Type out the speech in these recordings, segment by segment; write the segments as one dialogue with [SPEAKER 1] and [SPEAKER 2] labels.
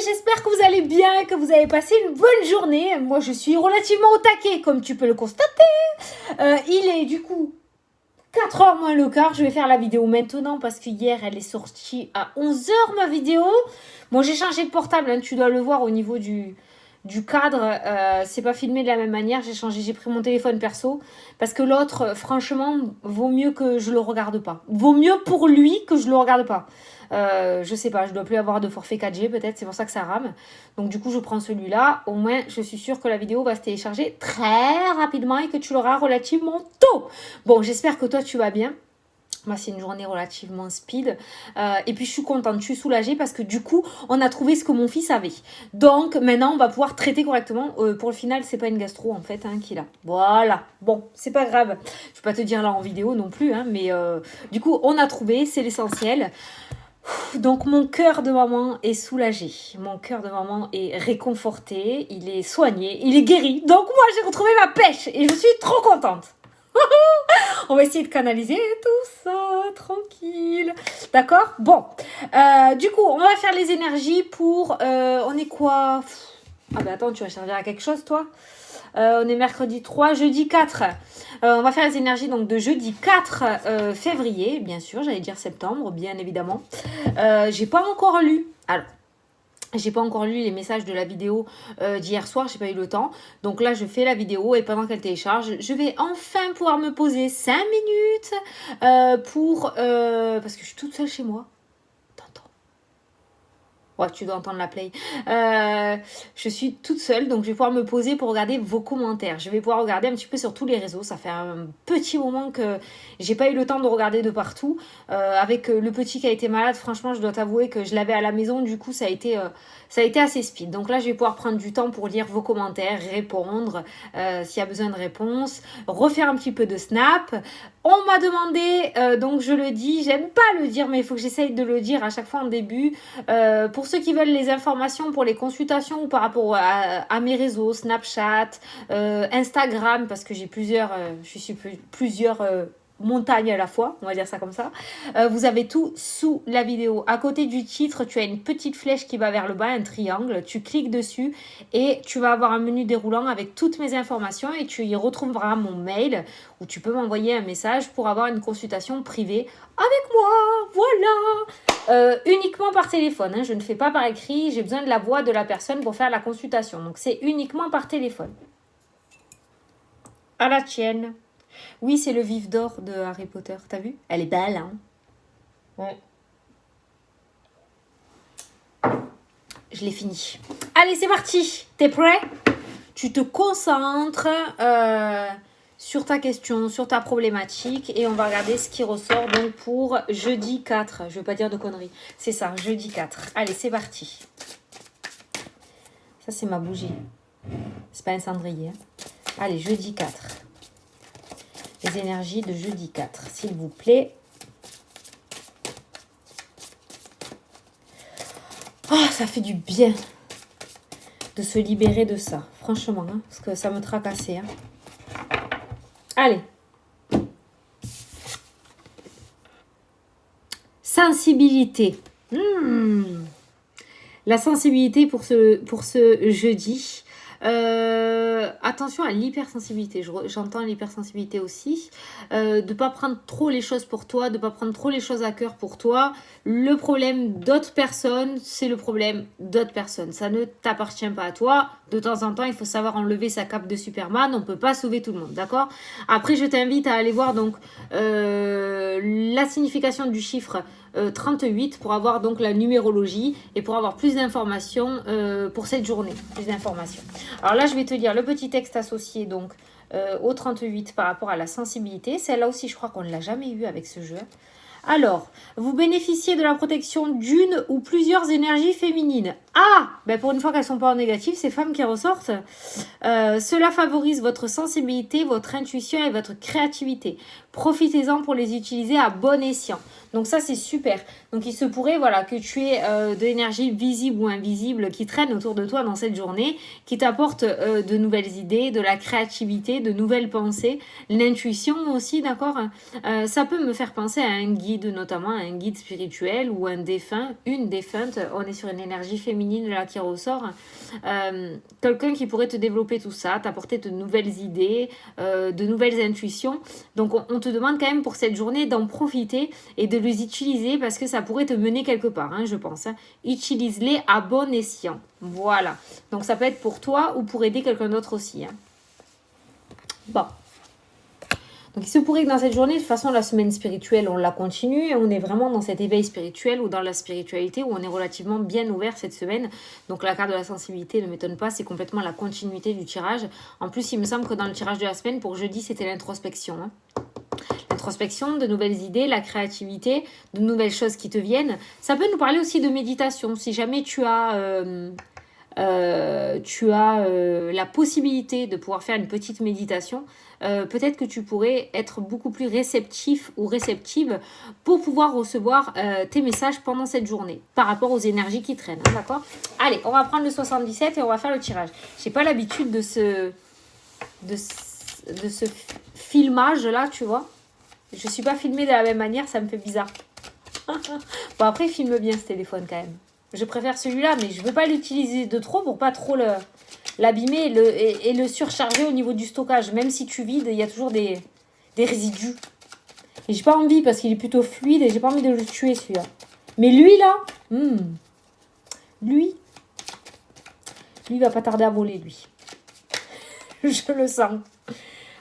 [SPEAKER 1] j'espère que vous allez bien, que vous avez passé une bonne journée. Moi, je suis relativement au taquet, comme tu peux le constater. Il est du coup 4h moins le quart. Je vais faire la vidéo maintenant parce que hier, elle est sortie à 11h, ma vidéo. Bon, j'ai changé de portable, hein, tu dois le voir au niveau du cadre. C'est pas filmé de la même manière. J'ai pris mon téléphone perso parce que l'autre, franchement, vaut mieux que je le regarde pas. Vaut mieux pour lui que je le regarde pas. Je sais pas, je dois plus avoir de forfait 4G peut-être, c'est pour ça que ça rame. Donc du coup, je prends celui-là. Au moins, je suis sûre que la vidéo va se télécharger très rapidement et que tu l'auras relativement tôt. Bon, j'espère que toi, tu vas bien. Moi, c'est une journée relativement speed. Et puis, je suis contente, je suis soulagée parce que du coup, on a trouvé ce que mon fils avait. Donc, maintenant, on va pouvoir traiter correctement. Pour le final, c'est pas une gastro, en fait, hein, qu'il a. Voilà. Bon, c'est pas grave. Je vais pas te dire là en vidéo non plus, hein, mais du coup, on a trouvé, c'est l'essentiel. Donc, mon cœur de maman est soulagé. Mon cœur de maman est réconforté. Il est soigné. Il est guéri. Donc, moi, j'ai retrouvé ma pêche et je suis trop contente. On va essayer de canaliser tout ça, tranquille. D'accord? Bon. Du coup, on va faire les énergies pour... on est quoi? Ah bah attends, tu vas servir à quelque chose, toi? On est mercredi 3, jeudi 4. On va faire les énergies donc de jeudi 4 février, bien sûr. J'allais dire septembre, bien évidemment. J'ai pas encore lu. Alors, j'ai pas encore lu les messages de la vidéo d'hier soir, j'ai pas eu le temps. Donc là, je fais la vidéo et pendant qu'elle télécharge, je vais enfin pouvoir me poser 5 minutes parce que je suis toute seule chez moi. T'entends? Ouais, tu dois entendre la play. Je suis toute seule, donc je vais pouvoir me poser pour regarder vos commentaires. Je vais pouvoir regarder un petit peu sur tous les réseaux. Ça fait un petit moment que j'ai pas eu le temps de regarder de partout. Avec le petit qui a été malade, franchement, je dois t'avouer que je l'avais à la maison. Du coup, ça a été assez speed. Donc là, je vais pouvoir prendre du temps pour lire vos commentaires, répondre s'il y a besoin de réponses, refaire un petit peu de snap. On m'a demandé, donc je le dis, j'aime pas le dire, mais il faut que j'essaye de le dire à chaque fois en début. Pour ceux qui veulent les informations pour les consultations ou par rapport à mes réseaux, Snapchat, Instagram, parce que j'ai plusieurs montagnes à la fois, on va dire ça comme ça. Vous avez tout sous la vidéo. À côté du titre, tu as une petite flèche qui va vers le bas, un triangle. Tu cliques dessus et tu vas avoir un menu déroulant avec toutes mes informations et tu y retrouveras mon mail où tu peux m'envoyer un message pour avoir une consultation privée avec moi. Voilà. Uniquement par téléphone, hein. Je ne fais pas par écrit. J'ai besoin de la voix de la personne pour faire la consultation. Donc, c'est uniquement par téléphone. À la tienne. Oui, c'est le vif d'or de Harry Potter. T'as vu? Elle est belle, hein? Ouais. Je l'ai fini. Allez, c'est parti. T'es prêt? Tu te concentres sur ta question, sur ta problématique. Et on va regarder ce qui ressort donc pour jeudi 4. Je ne veux pas dire de conneries. C'est ça, jeudi 4. Allez, c'est parti. Ça, c'est ma bougie. C'est pas un cendrier. Hein. Allez, jeudi 4. Les énergies de jeudi 4, s'il vous plaît. Oh, ça fait du bien de se libérer de ça, franchement, hein, parce que ça me tracassait. Hein. Allez. Sensibilité. La sensibilité pour ce jeudi. Attention à l'hypersensibilité, j'entends l'hypersensibilité aussi, de ne pas prendre trop les choses pour toi, de ne pas prendre trop les choses à cœur pour toi. Le problème d'autres personnes, c'est le problème d'autres personnes, ça ne t'appartient pas à toi. De temps en temps, il faut savoir enlever sa cape de Superman, on ne peut pas sauver tout le monde, d'accord? Après, je t'invite à aller voir donc la signification du chiffre 38 pour avoir donc la numérologie et pour avoir plus d'informations pour cette journée, plus d'informations. Alors là, je vais te lire le petit texte associé donc au 38 par rapport à la sensibilité. Celle-là aussi, je crois qu'on ne l'a jamais eu avec ce jeu. Alors, vous bénéficiez de la protection d'une ou plusieurs énergies féminines. Ah, ben pour une fois qu'elles ne sont pas en négatif, ces femmes qui ressortent. Cela favorise votre sensibilité, votre intuition et votre créativité. Profitez-en pour les utiliser à bon escient. Donc ça, c'est super. Donc il se pourrait que tu aies de l'énergie visible ou invisible qui traîne autour de toi dans cette journée, qui t'apporte de nouvelles idées, de la créativité, de nouvelles pensées, l'intuition aussi, d'accord? Ça peut me faire penser à un guide, notamment à un guide spirituel ou un défunt, une défunte. On est sur une énergie féminine. féminine là qui ressort. Quelqu'un qui pourrait te développer tout ça, t'apporter de nouvelles idées, de nouvelles intuitions. Donc on te demande quand même pour cette journée d'en profiter et de les utiliser parce que ça pourrait te mener quelque part, hein, je pense. Hein. Utilise-les à bon escient. Voilà. Donc ça peut être pour toi ou pour aider quelqu'un d'autre aussi. Hein. Bon. Donc il se pourrait que dans cette journée, de toute façon, la semaine spirituelle, on la continue et on est vraiment dans cet éveil spirituel ou dans la spiritualité où on est relativement bien ouvert cette semaine. Donc la carte de la sensibilité ne m'étonne pas, c'est complètement la continuité du tirage. En plus, il me semble que dans le tirage de la semaine, pour jeudi, c'était l'introspection. Hein. L'introspection, de nouvelles idées, la créativité, de nouvelles choses qui te viennent. Ça peut nous parler aussi de méditation. Si jamais tu as la possibilité de pouvoir faire une petite méditation, peut-être que tu pourrais être beaucoup plus réceptif ou réceptive pour pouvoir recevoir tes messages pendant cette journée par rapport aux énergies qui traînent, hein, d'accord? Allez, on va prendre le 77 et on va faire le tirage. J'ai pas l'habitude de ce filmage là, tu vois. Je suis pas filmée de la même manière, ça me fait bizarre. Bon, après il filme bien ce téléphone quand même. Je préfère celui-là, mais je ne veux pas l'utiliser de trop pour pas trop l'abîmer et le surcharger au niveau du stockage. Même si tu vides, il y a toujours des résidus. Et j'ai pas envie parce qu'il est plutôt fluide et j'ai pas envie de le tuer celui-là. Mais lui là, lui, il va pas tarder à voler lui. Je le sens.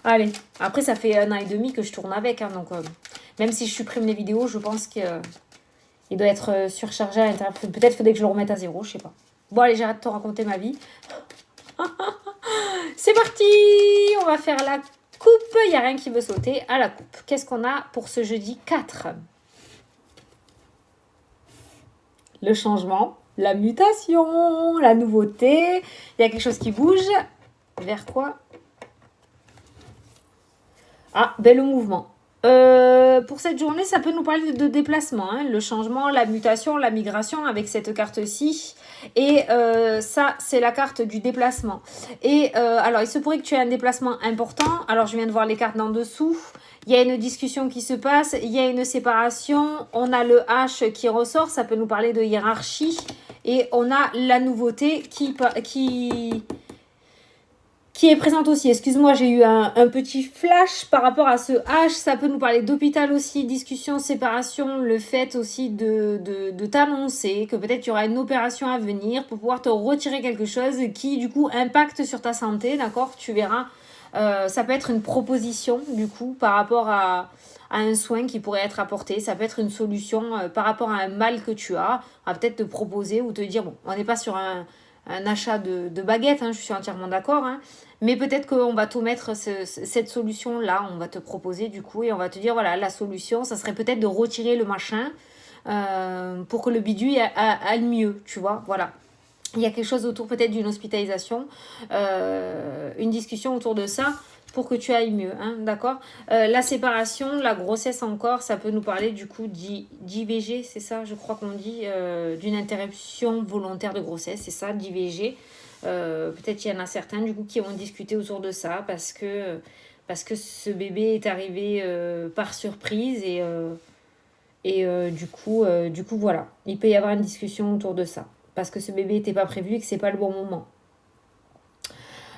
[SPEAKER 1] Allez, après ça fait 1 an et demi que je tourne avec, hein, donc même si je supprime les vidéos, je pense que il doit être surchargé à l'intérieur. Peut-être faudrait que je le remette à zéro, je sais pas. Bon, allez, j'arrête de te raconter ma vie. C'est parti! On va faire la coupe. Il n'y a rien qui veut sauter à la coupe. Qu'est-ce qu'on a pour ce jeudi 4? Le changement, la mutation, la nouveauté. Il y a quelque chose qui bouge. Vers quoi? Ah, le mouvement. Pour cette journée, ça peut nous parler de déplacement, hein, le changement, la mutation, la migration avec cette carte-ci. Et ça, c'est la carte du déplacement. Et alors, il se pourrait que tu aies un déplacement important. Alors, je viens de voir les cartes d'en dessous. Il y a une discussion qui se passe, il y a une séparation. On a le H qui ressort, ça peut nous parler de hiérarchie. Et on a la nouveauté qui est présente aussi. Excuse-moi, j'ai eu un petit flash par rapport à ce H. Ça peut nous parler d'hôpital aussi, discussion, séparation, le fait aussi de t'annoncer que peut-être tu auras une opération à venir pour pouvoir te retirer quelque chose qui, du coup, impacte sur ta santé, d'accord? Tu verras, ça peut être une proposition, du coup, par rapport à un soin qui pourrait être apporté. Ça peut être une solution par rapport à un mal que tu as. On va peut-être te proposer ou te dire, bon, on n'est pas sur un achat de baguette, hein, je suis entièrement d'accord, hein, mais peut-être qu'on va te mettre cette solution-là, on va te proposer du coup, et on va te dire, voilà, la solution, ça serait peut-être de retirer le machin pour que le bidule aille mieux, tu vois, voilà. Il y a quelque chose autour peut-être d'une hospitalisation, une discussion autour de ça, pour que tu ailles mieux, hein, d'accord? La séparation, la grossesse encore, ça peut nous parler du coup d'IVG, c'est ça, je crois qu'on dit, d'une interruption volontaire de grossesse, c'est ça, d'IVG. Peut-être qu'il y en a certains du coup qui vont discuter autour de ça parce que ce bébé est arrivé par surprise et du coup voilà, il peut y avoir une discussion autour de ça parce que ce bébé n'était pas prévu et que c'est pas le bon moment.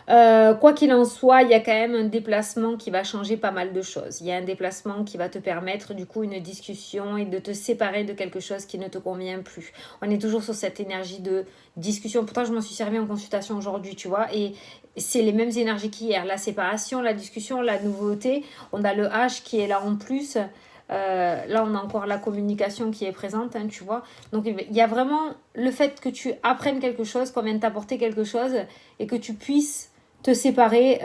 [SPEAKER 1] Quoi qu'il en soit, il y a quand même un déplacement qui va changer pas mal de choses. Il y a un déplacement qui va te permettre du coup une discussion et de te séparer de quelque chose qui ne te convient plus. On est toujours sur cette énergie de discussion. Pourtant, je m'en suis servi en consultation aujourd'hui, tu vois. Et c'est les mêmes énergies qu'hier. La séparation, la discussion, la nouveauté. On a le H qui est là en plus. Là, on a encore la communication qui est présente, hein, tu vois. Donc, il y a vraiment le fait que tu apprennes quelque chose, qu'on vienne t'apporter quelque chose et que tu puisses te séparer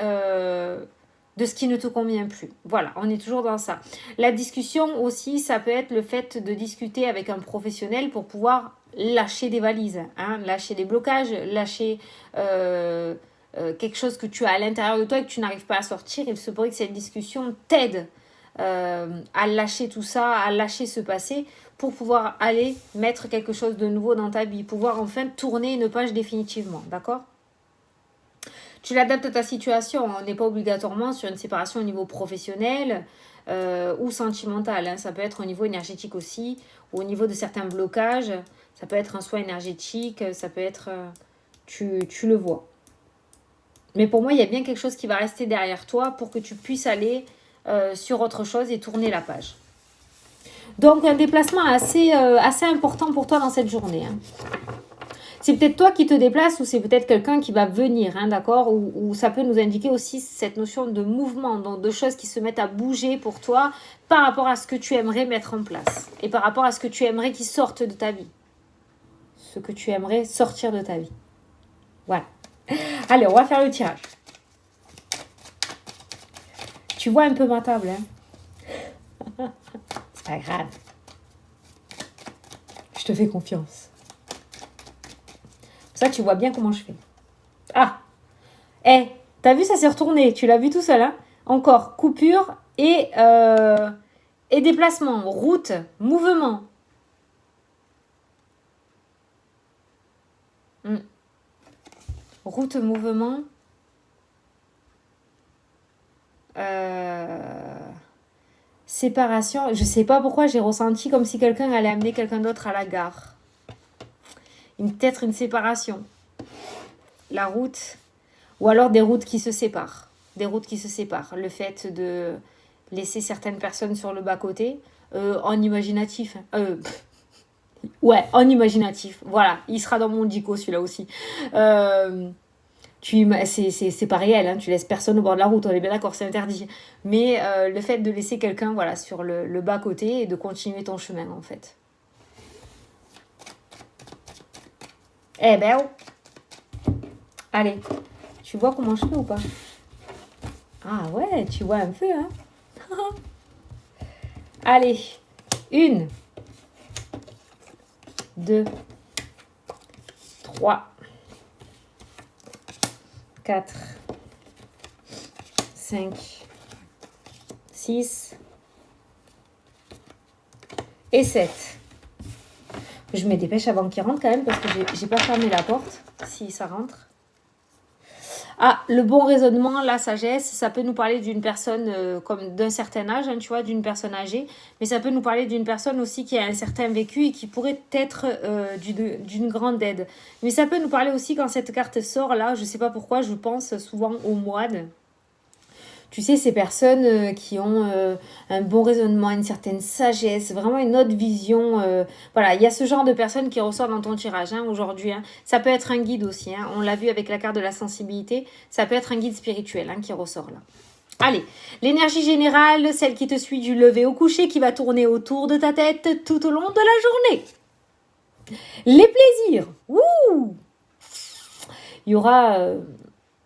[SPEAKER 1] de ce qui ne te convient plus. Voilà, on est toujours dans ça. La discussion aussi, ça peut être le fait de discuter avec un professionnel pour pouvoir lâcher des valises, hein, lâcher des blocages, lâcher quelque chose que tu as à l'intérieur de toi et que tu n'arrives pas à sortir. Il se pourrait que cette discussion t'aide à lâcher tout ça, à lâcher ce passé pour pouvoir aller mettre quelque chose de nouveau dans ta vie, pouvoir enfin tourner une page définitivement, d'accord? Tu l'adaptes à ta situation, on n'est pas obligatoirement sur une séparation au niveau professionnel ou sentimental, hein. Ça peut être au niveau énergétique aussi, ou au niveau de certains blocages, Ça peut être un soin énergétique, ça peut être... tu le vois. Mais pour moi, il y a bien quelque chose qui va rester derrière toi pour que tu puisses aller sur autre chose et tourner la page. Donc, un déplacement assez important pour toi dans cette journée. Hein. C'est peut-être toi qui te déplaces ou c'est peut-être quelqu'un qui va venir, hein, d'accord, ou ça peut nous indiquer aussi cette notion de mouvement, donc de choses qui se mettent à bouger pour toi par rapport à ce que tu aimerais mettre en place et par rapport à ce que tu aimerais qui sorte de ta vie. Ce que tu aimerais sortir de ta vie. Voilà. Allez, on va faire le tirage. Tu vois un peu ma table, hein. C'est pas grave. Je te fais confiance. Ça, tu vois bien comment je fais. Ah, t'as vu, ça s'est retourné. Tu l'as vu tout seul, hein. Encore, coupure et déplacement, route, mouvement. Route, mouvement. Séparation. Je sais pas pourquoi j'ai ressenti comme si quelqu'un allait amener quelqu'un d'autre à la gare. Peut-être une séparation. La route. Ou alors des routes qui se séparent. Des routes qui se séparent. Le fait de laisser certaines personnes sur le bas-côté. En imaginatif. Ouais, en imaginatif. Voilà, il sera dans mon dico celui-là aussi. C'est pas réel, hein, tu laisses personne au bord de la route, on est bien d'accord, c'est interdit. Mais le fait de laisser quelqu'un voilà, sur le bas-côté et de continuer ton chemin en fait. Eh ben oh. Allez, tu vois comment je fais ou pas? Ah ouais, tu vois un peu, hein. Allez, 1, 2, 3, 4, 5, 6 et 7. Je me dépêche avant qu'il rentre quand même parce que j'ai pas fermé la porte si ça rentre. Ah, le bon raisonnement, la sagesse, ça peut nous parler d'une personne comme d'un certain âge, hein, tu vois, d'une personne âgée, mais ça peut nous parler d'une personne aussi qui a un certain vécu et qui pourrait être d'une grande aide. Mais ça peut nous parler aussi quand cette carte sort là, je sais pas pourquoi, je pense souvent aux moines. Tu sais, ces personnes qui ont un bon raisonnement, une certaine sagesse, vraiment une autre vision. Voilà, il y a ce genre de personnes qui ressort dans ton tirage hein, aujourd'hui. Hein. Ça peut être un guide aussi. Hein. On l'a vu avec la carte de la sensibilité. Ça peut être un guide spirituel hein, qui ressort là. Allez, l'énergie générale, celle qui te suit du lever au coucher, qui va tourner autour de ta tête tout au long de la journée. Les plaisirs. Ouh! Il y aura...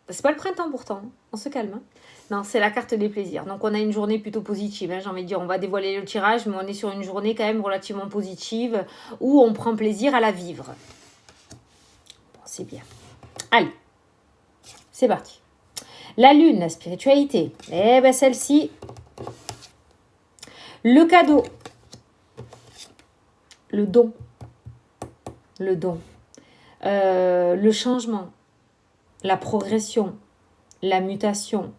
[SPEAKER 1] c'est pas le printemps pourtant. Hein. On se calme. Hein. Non, c'est la carte des plaisirs. Donc, on a une journée plutôt positive. Hein, j'ai envie de dire, on va dévoiler le tirage, mais on est sur une journée quand même relativement positive où on prend plaisir à la vivre. Bon, c'est bien. Allez, c'est parti. La lune, la spiritualité. Eh bien, celle-ci, le cadeau, le don, le changement, la progression, la mutation,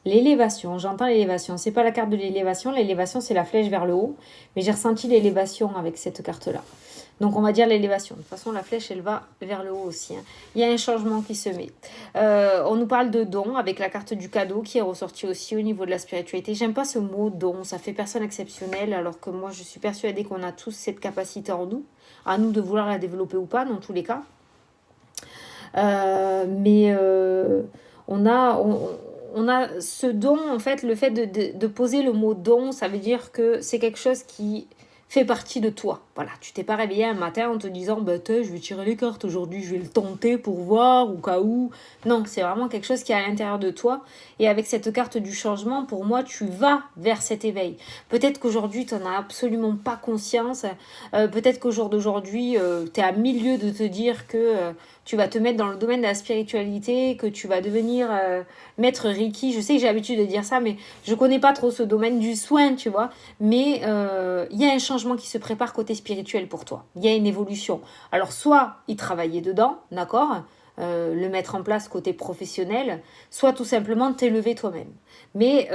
[SPEAKER 1] l'élévation, j'entends l'élévation. C'est pas la carte de l'élévation. L'élévation, c'est la flèche vers le haut. Mais j'ai ressenti l'élévation avec cette carte-là. Donc, on va dire l'élévation. De toute façon, la flèche, elle va vers le haut aussi. Hein. Il y a un changement qui se met. On nous parle de don avec la carte du cadeau qui est ressortie aussi au niveau de la spiritualité. J'aime pas ce mot don. Ça fait personne exceptionnelle. Alors que moi, je suis persuadée qu'on a tous cette capacité en nous. À nous de vouloir la développer ou pas, dans tous les cas. On a ce don, en fait, le fait de poser le mot don, ça veut dire que c'est quelque chose qui fait partie de toi. Voilà, tu t'es pas réveillé un matin en te disant bah, je vais tirer les cartes aujourd'hui, je vais le tenter pour voir au cas où. Non, c'est vraiment quelque chose qui est à l'intérieur de toi. Et avec cette carte du changement, pour moi, tu vas vers cet éveil. Peut-être qu'aujourd'hui, tu n'en as absolument pas conscience. Peut-être qu'au jour d'aujourd'hui, tu es à milieu de te dire que tu vas te mettre dans le domaine de la spiritualité, que tu vas devenir maître Reiki. Je sais que j'ai l'habitude de dire ça, mais je connais pas trop ce domaine du soin, tu vois. Mais il y a un changement qui se prépare côté spirituel pour toi. Il y a une évolution. Alors, soit y travailler dedans, d'accord, le mettre en place côté professionnel, soit tout simplement t'élever toi-même. Mais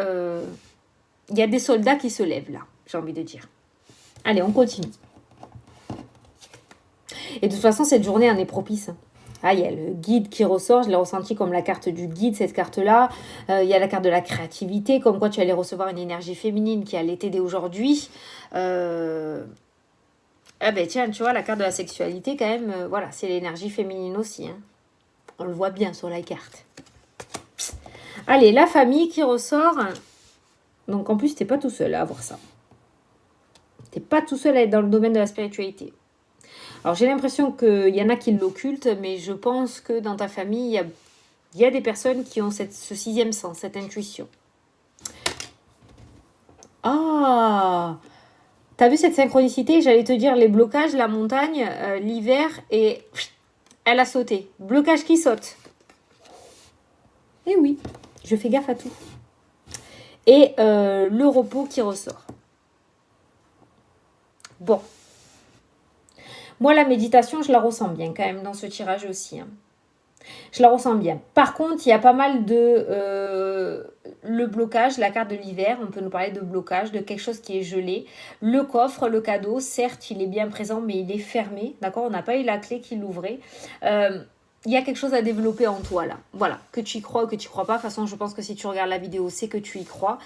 [SPEAKER 1] il y a des soldats qui se lèvent là, j'ai envie de dire. Allez, on continue. Et de toute façon, cette journée en est propice. Ah, il y a le guide qui ressort, je l'ai ressenti comme la carte du guide, cette carte-là. Il y a la carte de la créativité, comme quoi tu allais recevoir une énergie féminine qui allait t'aider aujourd'hui. Ah ben tiens, tu vois, la carte de la sexualité, quand même, voilà, c'est l'énergie féminine aussi. Hein. On le voit bien sur la carte. Allez, la famille qui ressort. Donc en plus, t'es pas tout seul à avoir ça. T'es pas tout seul à être dans le domaine de la spiritualité. Alors j'ai l'impression qu'il y en a qui l'occultent, mais je pense que dans ta famille, il y a des personnes qui ont ce sixième sens, cette intuition. Ah, t'as vu cette synchronicité? J'allais te dire les blocages, la montagne, l'hiver, et elle a sauté. Blocage qui saute. Eh oui, je fais gaffe à tout. Et le repos qui ressort. Bon. Moi, la méditation, je la ressens bien quand même dans ce tirage aussi. Hein. Je la ressens bien. Par contre, il y a pas mal de... le blocage, la carte de l'hiver, on peut nous parler de blocage, de quelque chose qui est gelé. Le coffre, le cadeau, certes, il est bien présent, mais il est fermé. D'accord? On n'a pas eu la clé qui l'ouvrait. Il y a quelque chose à développer en toi là. Voilà, que tu y crois ou que tu y crois pas. De toute façon, je pense que si tu regardes la vidéo, c'est que tu y crois.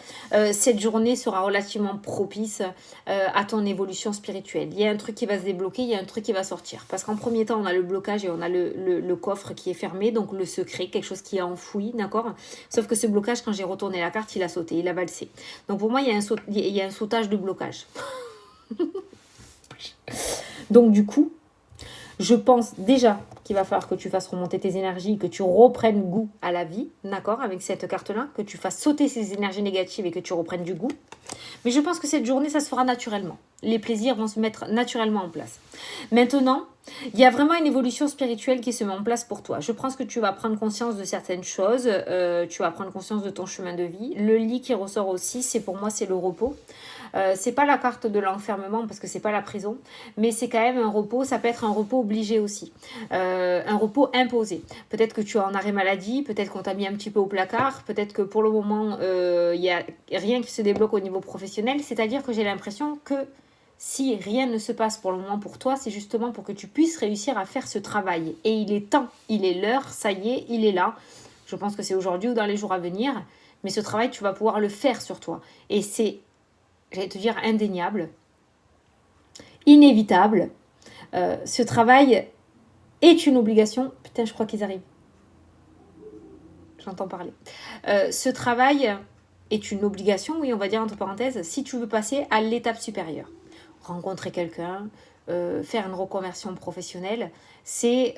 [SPEAKER 1] Cette journée sera relativement propice à ton évolution spirituelle. Il y a un truc qui va se débloquer, il y a un truc qui va sortir. Parce qu'en premier temps, on a le blocage et on a le coffre qui est fermé, donc le secret, quelque chose qui est enfoui, d'accord? Sauf que ce blocage, quand j'ai retourné la carte, il a sauté, il a valsé. Donc pour moi, il y a un sautage de blocage. Donc du coup, je pense déjà qu'il va falloir que tu fasses remonter tes énergies, que tu reprennes goût à la vie, d'accord, avec cette carte-là, que tu fasses sauter ces énergies négatives et que tu reprennes du goût. Mais je pense que cette journée, ça se fera naturellement. Les plaisirs vont se mettre naturellement en place. Maintenant, il y a vraiment une évolution spirituelle qui se met en place pour toi. Je pense que tu vas prendre conscience de certaines choses, tu vas prendre conscience de ton chemin de vie. Le lit qui ressort aussi, pour moi, c'est le repos. C'est pas la carte de l'enfermement parce que c'est pas la prison, mais c'est quand même un repos. Ça peut être un repos obligé aussi, un repos imposé. Peut-être que tu es en arrêt maladie, peut-être qu'on t'a mis un petit peu au placard, peut-être que pour le moment il y a rien qui se débloque au niveau professionnel. C'est-à-dire que j'ai l'impression que si rien ne se passe pour le moment pour toi, c'est justement pour que tu puisses réussir à faire ce travail. Et il est temps, il est l'heure, ça y est, il est là. Je pense que c'est aujourd'hui ou dans les jours à venir, mais ce travail, tu vas pouvoir le faire sur toi. Et c'est, j'allais te dire, indéniable, inévitable. Ce travail est une obligation. Putain, je crois qu'ils arrivent. J'entends parler. Ce travail est une obligation, oui, on va dire entre parenthèses, si tu veux passer à l'étape supérieure. Rencontrer quelqu'un, faire une reconversion professionnelle, c'est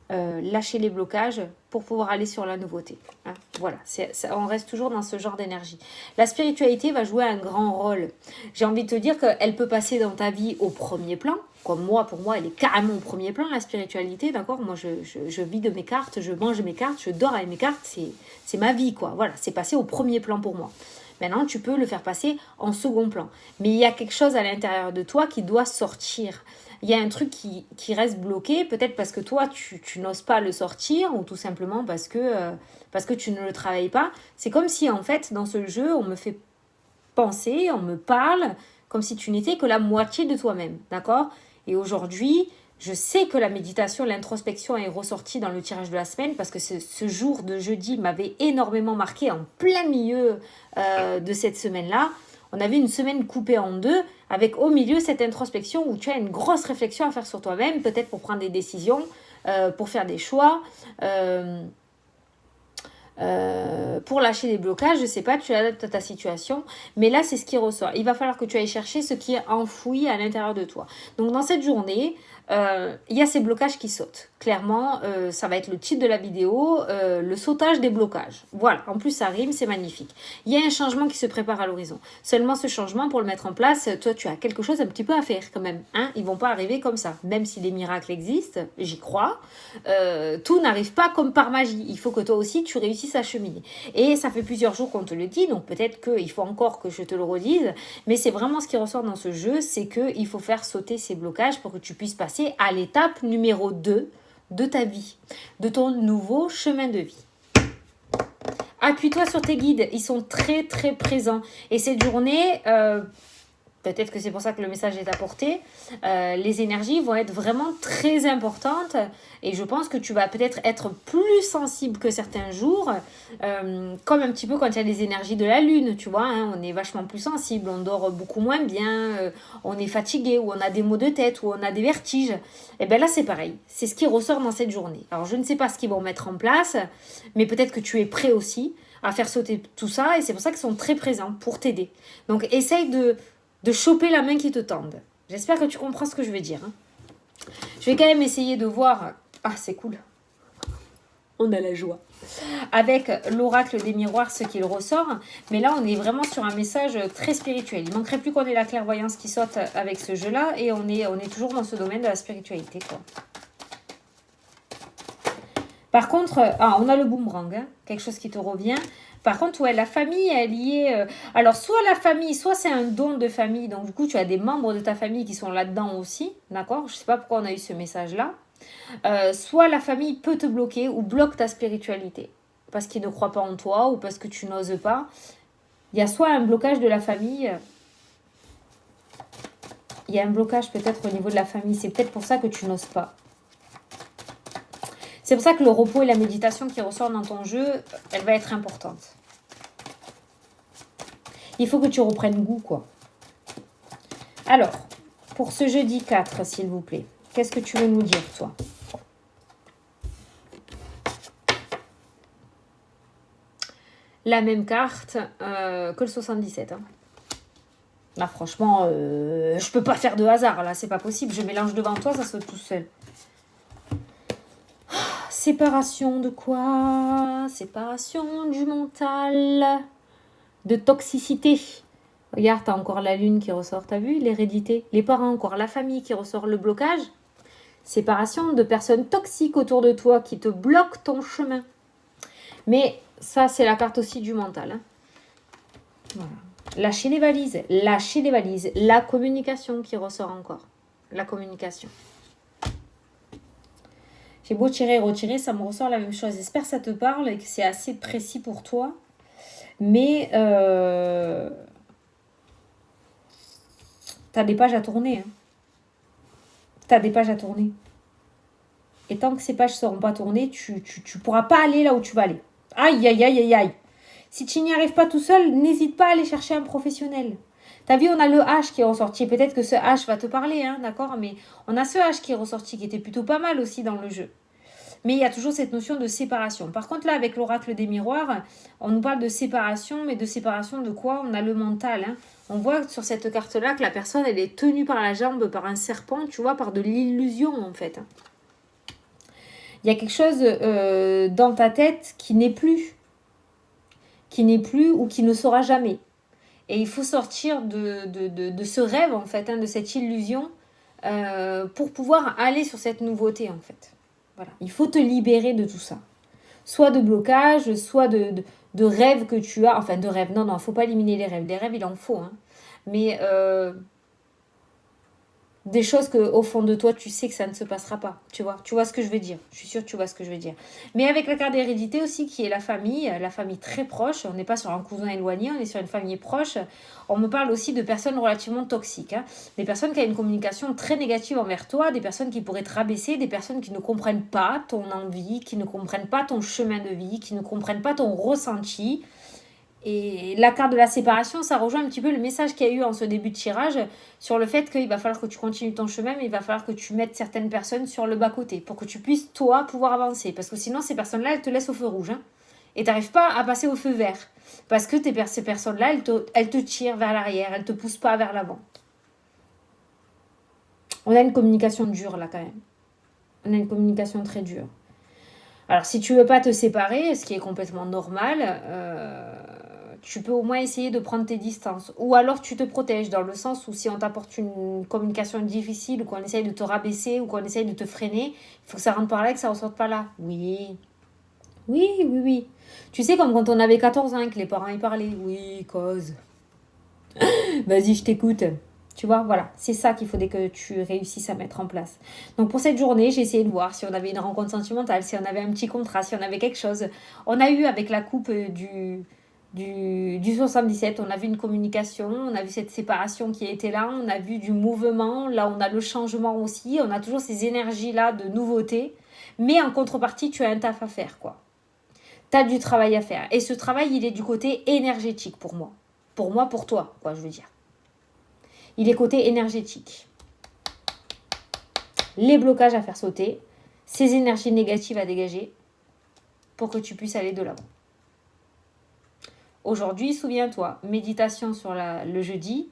[SPEAKER 1] lâcher les blocages pour pouvoir aller sur la nouveauté. Hein. Voilà, on reste toujours dans ce genre d'énergie. La spiritualité va jouer un grand rôle. J'ai envie de te dire qu'elle peut passer dans ta vie au premier plan. Comme moi, pour moi, elle est carrément au premier plan, la spiritualité, d'accord? Moi, je vis de mes cartes, je mange mes cartes, je dors avec mes cartes, c'est ma vie, quoi. Voilà, c'est passé au premier plan pour moi. Maintenant, tu peux le faire passer en second plan. Mais il y a quelque chose à l'intérieur de toi qui doit sortir. Il y a un truc qui reste bloqué, peut-être parce que toi, tu n'oses pas le sortir, ou tout simplement parce que tu ne le travailles pas. C'est comme si, en fait, dans ce jeu, on me fait penser, on me parle, comme si tu n'étais que la moitié de toi-même, d'accord? Et aujourd'hui, je sais que la méditation, l'introspection est ressortie dans le tirage de la semaine, parce que ce jour de jeudi m'avait énormément marqué en plein milieu de cette semaine-là. On avait une semaine coupée en deux, avec au milieu cette introspection où tu as une grosse réflexion à faire sur toi-même, peut-être pour prendre des décisions, pour faire des choix, pour lâcher des blocages, je sais pas, tu adaptes à ta situation, mais là c'est ce qui ressort. Il va falloir que tu ailles chercher ce qui est enfoui à l'intérieur de toi. Donc dans cette journée, il y a ces blocages qui sautent. Clairement, ça va être le titre de la vidéo, le sautage des blocages. Voilà, en plus ça rime, c'est magnifique. Il y a un changement qui se prépare à l'horizon. Seulement ce changement, pour le mettre en place, toi tu as quelque chose un petit peu à faire quand même. Hein, ils vont pas arriver comme ça. Même si les miracles existent, j'y crois, tout n'arrive pas comme par magie. Il faut que toi aussi tu réussisses à cheminer. Et ça fait plusieurs jours qu'on te le dit, donc peut-être qu'il faut encore que je te le redise, mais c'est vraiment ce qui ressort dans ce jeu, c'est qu'il faut faire sauter ces blocages pour que tu puisses passer à l'étape numéro 2 de ta vie, de ton nouveau chemin de vie. Appuie-toi sur tes guides, ils sont très très présents. Et cette journée, peut-être que c'est pour ça que le message est apporté, les énergies vont être vraiment très importantes et je pense que tu vas peut-être être plus sensible que certains jours, comme un petit peu quand il y a les énergies de la lune, tu vois, hein, on est vachement plus sensible, on dort beaucoup moins bien, on est fatigué ou on a des maux de tête ou on a des vertiges. Et bien là c'est pareil, c'est ce qui ressort dans cette journée. Alors je ne sais pas ce qu'ils vont mettre en place, mais peut-être que tu es prêt aussi à faire sauter tout ça et c'est pour ça qu'ils sont très présents pour t'aider. Donc essaye de choper la main qui te tende. J'espère que tu comprends ce que je veux dire. Hein. Je vais quand même essayer de voir... Ah, c'est cool. On a la joie. Avec l'oracle des miroirs, ce qu'il ressort. Mais là, on est vraiment sur un message très spirituel. Il manquerait plus qu'on ait la clairvoyance qui saute avec ce jeu-là. Et on est toujours dans ce domaine de la spiritualité, quoi. Par contre, on a le boomerang, hein, quelque chose qui te revient. Par contre, ouais, la famille, elle y est... alors, soit la famille, soit c'est un don de famille. Donc, du coup, tu as des membres de ta famille qui sont là-dedans aussi. D'accord? Je ne sais pas pourquoi on a eu ce message-là. Soit la famille peut te bloquer ou bloque ta spiritualité. Parce qu'ils ne croient pas en toi ou parce que tu n'oses pas. Il y a soit un blocage de la famille... Il y a un blocage peut-être au niveau de la famille. C'est peut-être pour ça que tu n'oses pas. C'est pour ça que le repos et la méditation qui ressortent dans ton jeu, elle va être importante. Il faut que tu reprennes goût, quoi. Alors, pour ce jeudi 4, s'il vous plaît, qu'est-ce que tu veux nous dire, toi? La même carte que le 77. Hein. Là, franchement, je peux pas faire de hasard. Là, c'est pas possible. Je mélange devant toi, ça saute tout seul. Séparation de quoi? Séparation du mental, de toxicité. Regarde, t'as encore la lune qui ressort, t'as vu? L'hérédité. Les parents, encore la famille qui ressort, le blocage. Séparation de personnes toxiques autour de toi qui te bloquent ton chemin. Mais ça, c'est la carte aussi du mental. Hein. Voilà. Lâcher les valises, lâcher les valises. La communication qui ressort encore. La communication. J'ai beau tirer et retirer, ça me ressort la même chose. J'espère que ça te parle et que c'est assez précis pour toi. Mais t'as des pages à tourner. Hein. T'as des pages à tourner. Et tant que ces pages ne seront pas tournées, tu pourras pas aller là où tu vas aller. Aïe, aïe, aïe, aïe, aïe. Si tu n'y arrives pas tout seul, n'hésite pas à aller chercher un professionnel. T'as vu, on a le H qui est ressorti. Peut-être que ce H va te parler, hein, d'accord? Mais on a ce H qui est ressorti, qui était plutôt pas mal aussi dans le jeu. Mais il y a toujours cette notion de séparation. Par contre, là, avec l'oracle des miroirs, on nous parle de séparation, mais de séparation de quoi? On a le mental. Hein. On voit sur cette carte-là que la personne, elle est tenue par la jambe, par un serpent, tu vois, par de l'illusion, en fait. Il y a quelque chose dans ta tête qui n'est plus ou qui ne sera jamais. Et il faut sortir de ce rêve, en fait, hein, de cette illusion, pour pouvoir aller sur cette nouveauté, en fait. Voilà. Il faut te libérer de tout ça. Soit de blocage, soit de rêves que tu as. Enfin, de rêves. Non, il ne faut pas éliminer les rêves. Des rêves, il en faut. Hein. Mais des choses que au fond de toi, tu sais que ça ne se passera pas. Tu vois ce que je veux dire. Je suis sûre que tu vois ce que je veux dire. Mais avec la carte d'hérédité aussi, qui est la famille très proche. On n'est pas sur un cousin éloigné, on est sur une famille proche. On me parle aussi de personnes relativement toxiques. Hein. Des personnes qui ont une communication très négative envers toi, des personnes qui pourraient te rabaisser, des personnes qui ne comprennent pas ton envie, qui ne comprennent pas ton chemin de vie, qui ne comprennent pas ton ressenti. Et la carte de la séparation, ça rejoint un petit peu le message qu'il y a eu en ce début de tirage sur le fait qu'il va falloir que tu continues ton chemin, mais il va falloir que tu mettes certaines personnes sur le bas-côté pour que tu puisses, toi, pouvoir avancer. Parce que sinon, ces personnes-là, elles te laissent au feu rouge. Hein, et tu n'arrives pas à passer au feu vert. Parce que ces personnes-là, elles te tirent vers l'arrière, elles ne te poussent pas vers l'avant. On a une communication dure, là, quand même. On a une communication très dure. Alors, si tu ne veux pas te séparer, ce qui est complètement normal... tu peux au moins essayer de prendre tes distances. Ou alors tu te protèges dans le sens où si on t'apporte une communication difficile ou qu'on essaye de te rabaisser ou qu'on essaye de te freiner, il faut que ça rentre par là et que ça ne ressorte pas là. Oui. Oui. Tu sais, comme quand on avait 14 ans et que les parents y parlaient. Oui, cause. Vas-y, je t'écoute. Tu vois, voilà. C'est ça qu'il faudrait que tu réussisses à mettre en place. Donc pour cette journée, j'ai essayé de voir si on avait une rencontre sentimentale, si on avait un petit contrat, si on avait quelque chose. On a eu avec la coupe du 77. On a vu une communication, on a vu cette séparation qui était là, on a vu du mouvement, là on a le changement aussi, on a toujours ces énergies-là de nouveauté, mais en contrepartie, tu as un taf à faire, quoi. Tu as du travail à faire. Et ce travail, il est du côté énergétique pour moi. Pour toi, quoi, je veux dire. Il est côté énergétique. Les blocages à faire sauter, ces énergies négatives à dégager pour que tu puisses aller de l'avant. Aujourd'hui, souviens-toi, méditation sur le jeudi,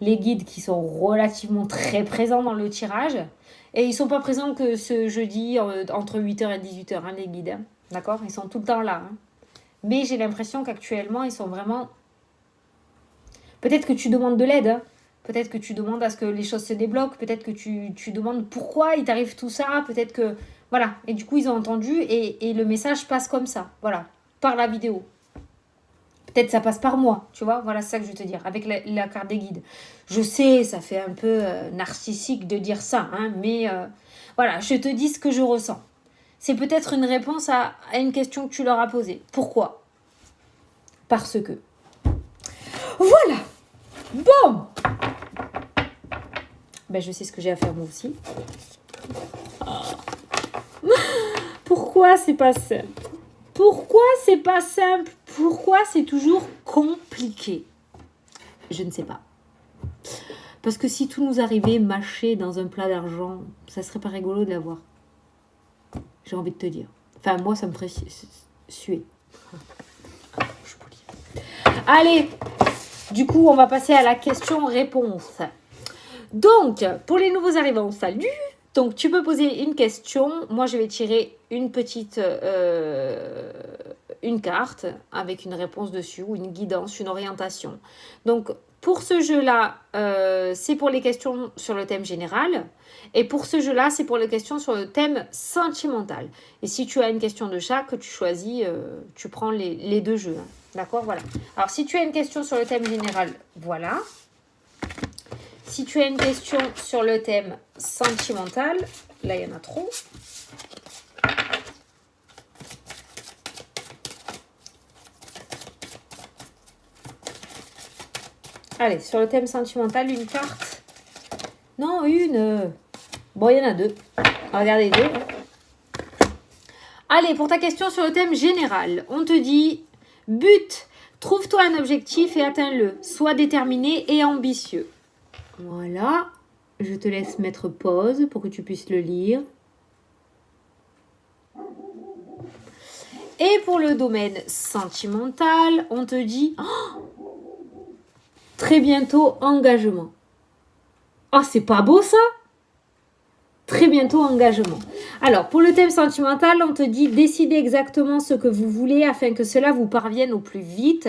[SPEAKER 1] les guides qui sont relativement très présents dans le tirage, et ils ne sont pas présents que ce jeudi entre 8h et 18h, hein, les guides, hein, d'accord? Ils sont tout le temps là. Hein. Mais j'ai l'impression qu'actuellement, ils sont vraiment... Peut-être que tu demandes de l'aide, hein. Peut-être que tu demandes à ce que les choses se débloquent, peut-être que tu demandes pourquoi il t'arrive tout ça, peut-être que... Voilà, et du coup, ils ont entendu, et le message passe comme ça, voilà, par la vidéo. Peut-être ça passe par moi, tu vois, voilà, c'est ça que je veux te dire, avec la carte des guides. Je sais, ça fait un peu narcissique de dire ça, hein, mais voilà, je te dis ce que je ressens. C'est peut-être une réponse à une question que tu leur as posée. Pourquoi? Parce que. Voilà. Bon. Ben, je sais ce que j'ai à faire moi aussi. Pourquoi c'est pas simple? Pourquoi c'est pas simple? Pourquoi c'est toujours compliqué? Je ne sais pas. Parce que si tout nous arrivait mâché dans un plat d'argent, ça serait pas rigolo de l'avoir. J'ai envie de te dire. Enfin, moi, ça me ferait suer. Je suis polie. Allez, du coup, on va passer à la question-réponse. Donc, pour les nouveaux arrivants, salut! Donc, tu peux poser une question. Moi, je vais tirer une petite... une carte avec une réponse dessus ou une guidance, une orientation. Donc, pour ce jeu-là, c'est pour les questions sur le thème général. Et pour ce jeu-là, c'est pour les questions sur le thème sentimental. Et si tu as une question de chaque, tu choisis, tu prends les deux jeux. Hein. D'accord? Voilà. Alors, si tu as une question sur le thème général, voilà. Si tu as une question sur le thème sentimental, là, il y en a trop. Allez, sur le thème sentimental, une carte. Non, une. Bon, il y en a deux. Regardez deux. Allez, pour ta question sur le thème général, on te dit but, trouve-toi un objectif et atteins-le. Sois déterminé et ambitieux. Voilà. Je te laisse mettre pause pour que tu puisses le lire. Et pour le domaine sentimental, on te dit très bientôt engagement. Oh, c'est pas beau ça? Très bientôt engagement. Alors, pour le thème sentimental, on te dit décidez exactement ce que vous voulez afin que cela vous parvienne au plus vite.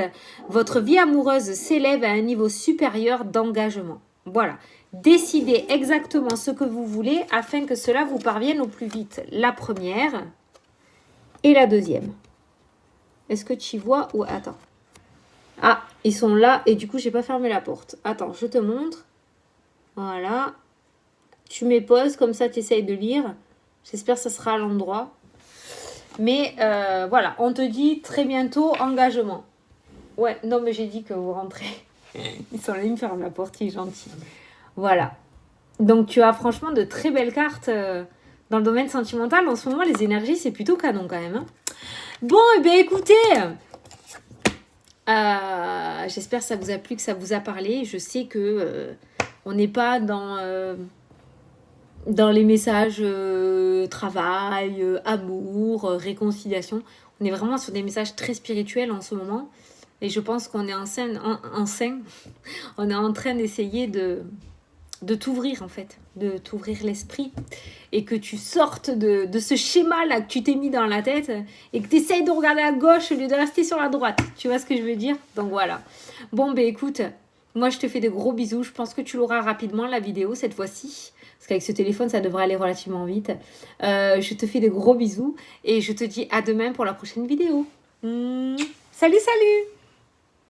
[SPEAKER 1] Votre vie amoureuse s'élève à un niveau supérieur d'engagement. Voilà. Décidez exactement ce que vous voulez afin que cela vous parvienne au plus vite. La première et la deuxième. Est-ce que tu vois ou attends. Ah, ils sont là et du coup, j'ai pas fermé la porte. Attends, je te montre. Voilà. Tu mets pause, comme ça, tu essayes de lire. J'espère que ça sera à l'endroit. Mais voilà, on te dit très bientôt engagement. Ouais, non, mais j'ai dit que vous rentrez. Ils sont là, ils me ferment la porte, il est gentil. Voilà. Donc, tu as franchement de très belles cartes dans le domaine sentimental. En ce moment, les énergies, c'est plutôt canon quand même. Hein. Bon, et bien écoutez, j'espère que ça vous a plu, que ça vous a parlé. Je sais que on n'est pas dans les messages travail, amour, réconciliation. On est vraiment sur des messages très spirituels en ce moment. Et je pense qu'on est on est en train d'essayer de t'ouvrir en fait, de t'ouvrir l'esprit et que tu sortes de ce schéma-là que tu t'es mis dans la tête et que tu essayes de regarder à gauche au lieu de rester sur la droite. Tu vois ce que je veux dire? Donc voilà. Bon, ben écoute, moi je te fais de gros bisous. Je pense que tu l'auras rapidement la vidéo cette fois-ci. Parce qu'avec ce téléphone, ça devrait aller relativement vite. Je te fais de gros bisous et je te dis à demain pour la prochaine vidéo. Salut, salut!